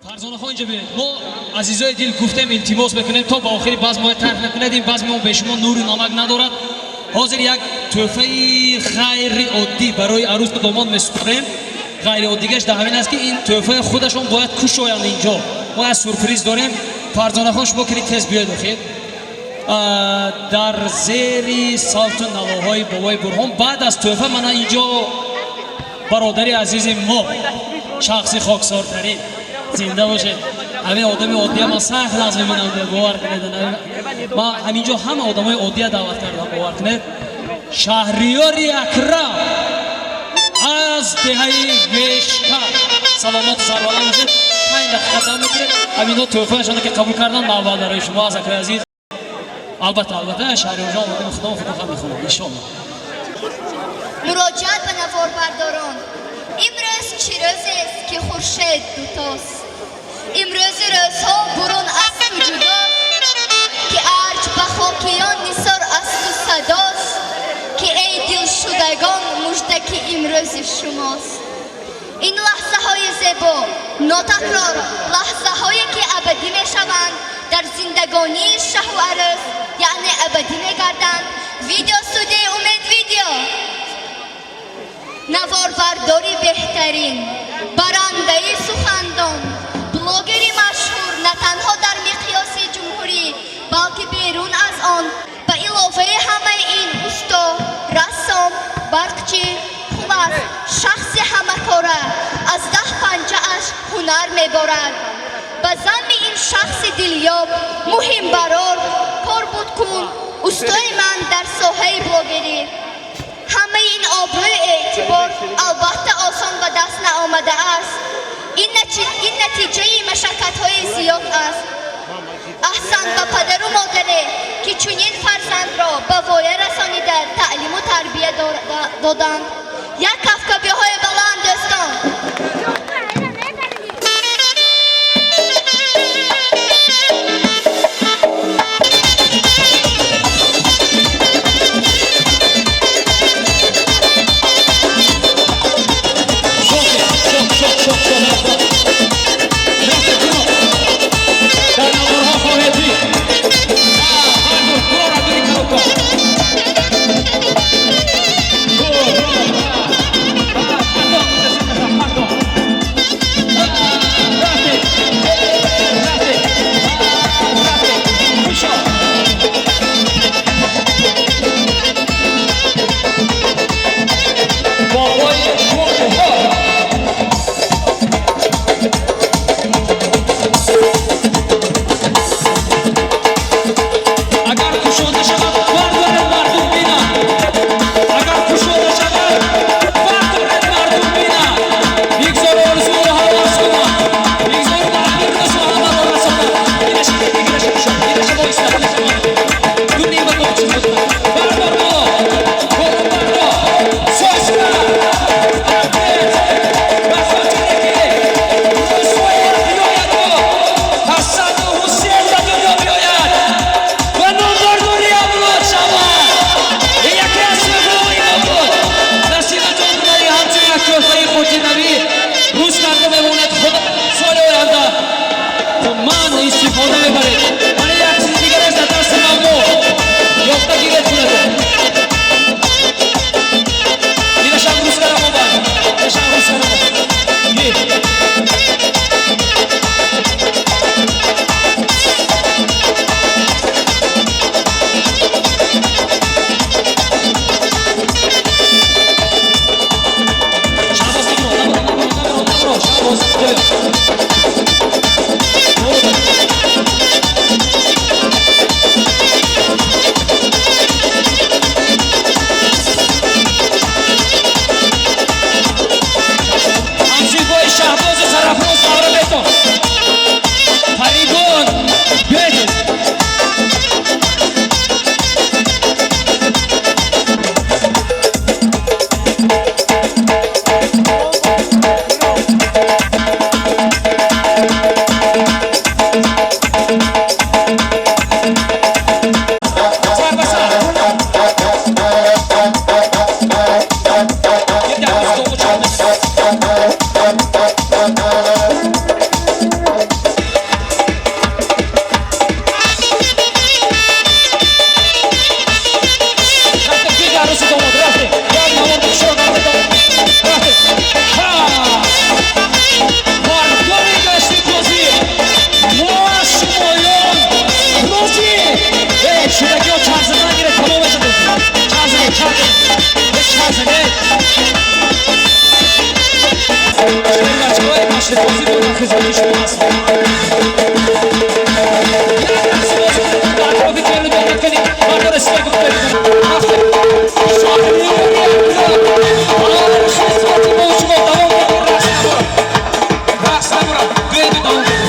فرزانه‌خان جبه ما عزیزای دل گفتم التماس بکنیم تا با آخری باز ما طرف نکنیم باز ما به شما نور نمک ندارد حاضر یک تحفه خیر عادی برای عروس و داماد میسپاریم غیر عادیش در همین است که این تحفه خودشون باید کشویند اینجا ما از سورپرایز داریم فرزانه‌خان شما کنید تست بیاید بخیر در زیر صوت نواهای بابای برهان بعد از تحفه من اینجا برادری عزیز ما شخصی خاکسارترین زنده باشه همین آدم عادی من سخت لازم میبینم باور کنید ما همینجا همه آدمای عادی دعوت کردم باور کنید شهریار اکرم از دهه وشکر سلامت و سربلند باشید 5 دقیقه قدم میگیرید همینا تحفه‌شون که قبول کردن نوبت برای شما از اکرم عزیز البته شهریار جان آدم خدا میخوام ان شاء الله مراجعت به نواربرداران امروز چه روزی است که خورشید دوتاست امروز روزها برون از تو جداست که ارج به خاکیان نثار از تو صداست که ای دل شدگان مژده که امروز شماست این لحظه های زیبا ناتکرار لحظه هایی که ابدی می شوند در زندگانی شه و عروس یعنی ابدی می گردند ویدیو استودیو امید ویدیو نواربرداری بهترین برنده سخندان بلاگری مشهور نه تنها در مقیاس جمهوری بلکه بیرون از آن به علاوه همه این استا رسام برقچی خوبست شخص همه کاره از 10 اش هنر میبارد به ذم این شخص دلیاب مهم برار کار بود کن استای من در ساحه بلاگری همه این آبروی اعتبار البته آسان به دست نآمده است این نتیجه مشقت های زیاد است احسن به پدر و مادره که چنین فرزند را به وایه رسانیده تعلیم و تربیه دادند یک کفکبی های بلند دوستان بچه‌های مشرق‌بازی بود در خدمت شما هستم. یک لحظه بازی کنید در اطراف جلو دقت کنید مردم استراک کنید. شاهدی خصوصی با شما دوام کنید رقص نبرم دوید دوام کنید.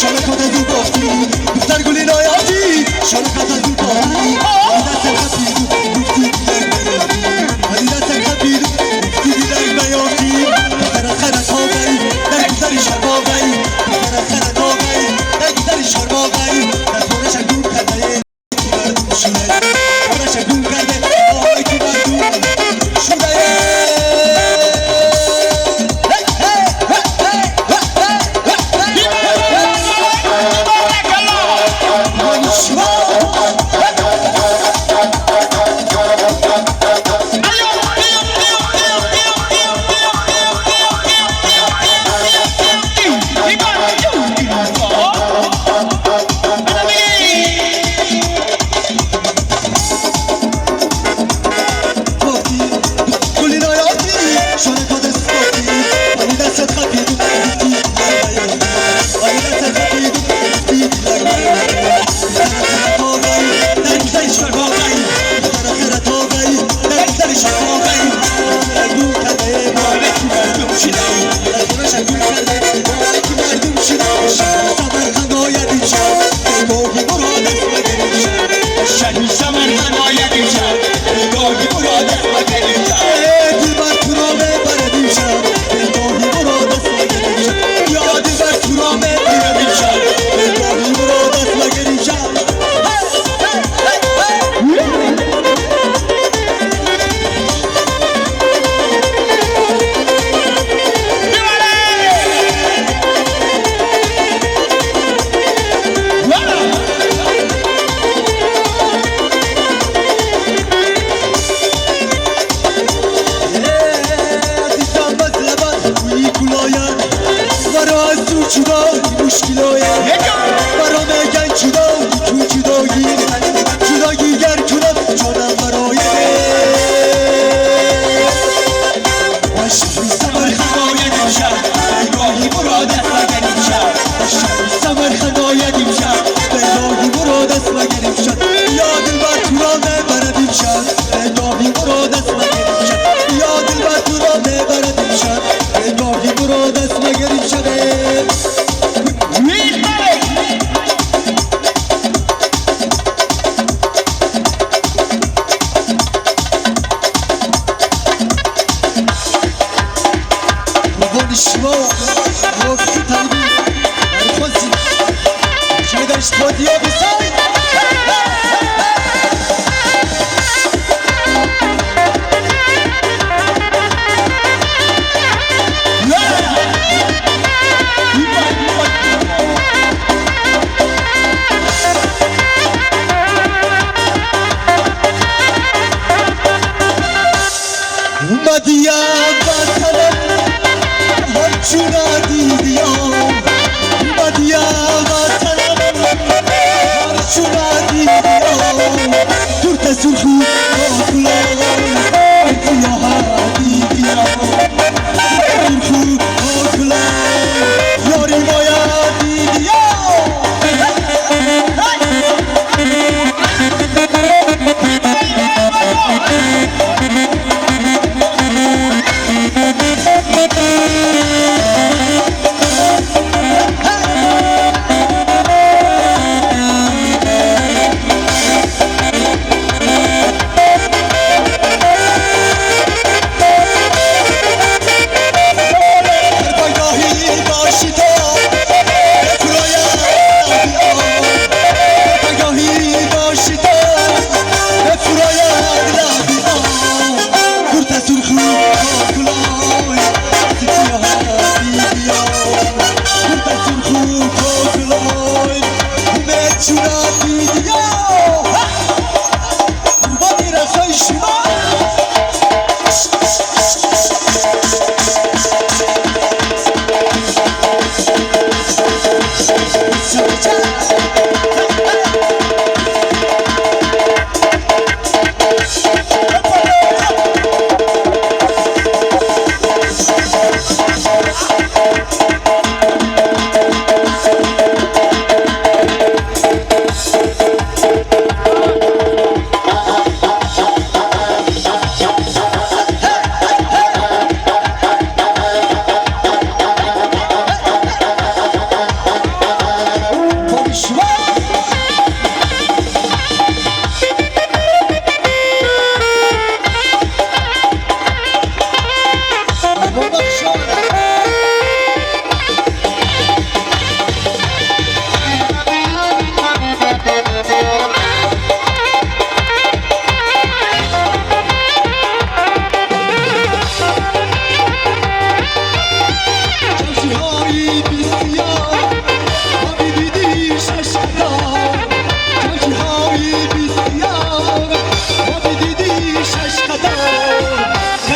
شرکت از او باختی دختر گلی نایاتی شرکت از او باختی دست خفی گفتی دیگر نیاتی دست خفی گفتی دیگر نیاتی دختر از خرد آقایی در گذری شرباقایی دختر از خرد آقایی در گذری شرباقایی در تورش اگون کرده کی مردم شده تورش اگون کرده آقای کی مردم شده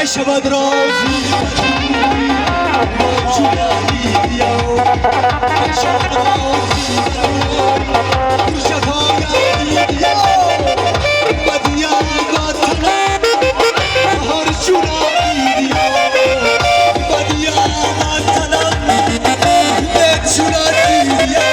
نشود رازی جونم بیا نشود رازی شفایم بیا بدیم وطنم بهار جونم بیا بدیم وطنم به جونم بیا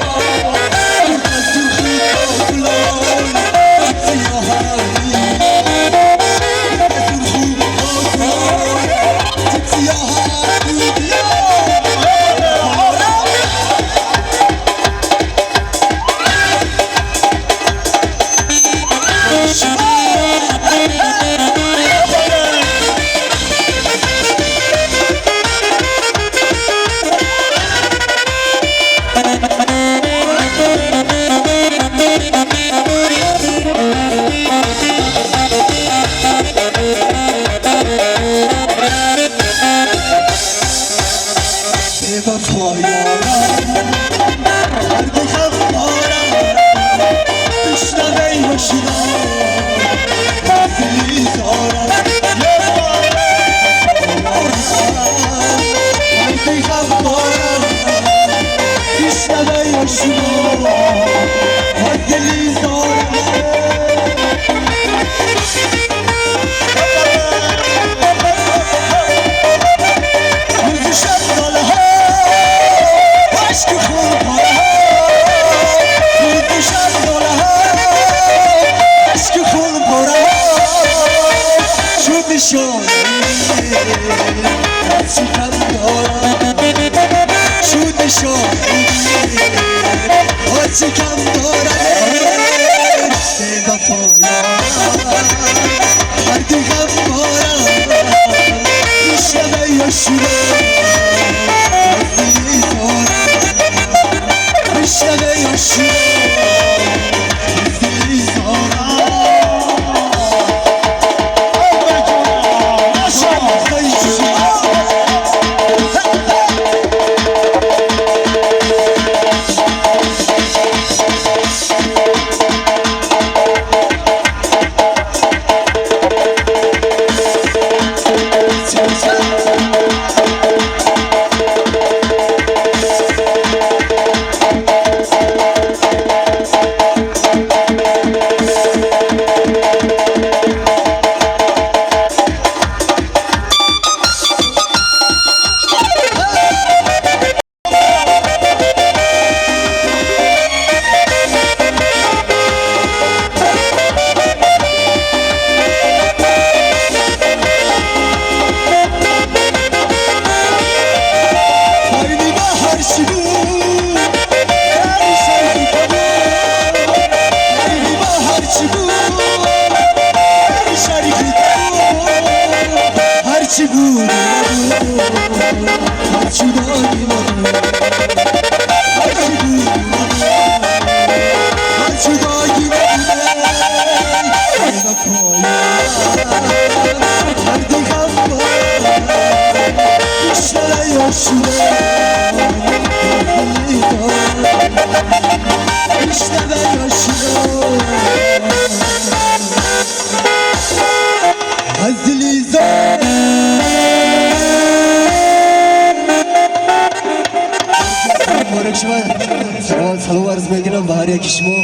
سلام عرض میکنم به هر یک شما.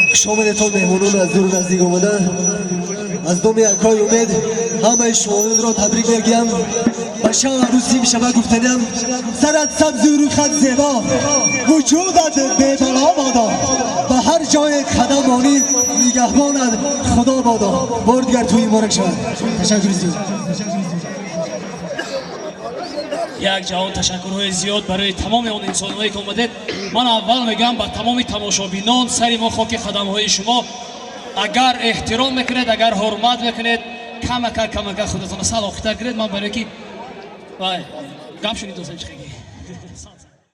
خوش آمدید مهمانان از دور و نزدیک آمدن. از نام یکای امید همه شما را تبریک میگم. به شب عروسی میشود گفتنیم سرت سبز و روخت زیبا، وجودت بی‌بلا بادا، به هر جای قدم مانی نگهبانت خدا بادا. بار دیگر توی مبارک شود. تشکر زیاد. یک جهان تشکرهای زیاد برای تمام اون انسان‌هایی که اومدید. من اول میگم با تمام تماشابینان سری ما خاک قدم‌های شما. اگر احترام میکنید، اگر حرمت میکنید، کمک خودتون سلاخته گیرید. من برای کی وای گم شدید دوستان چخیگی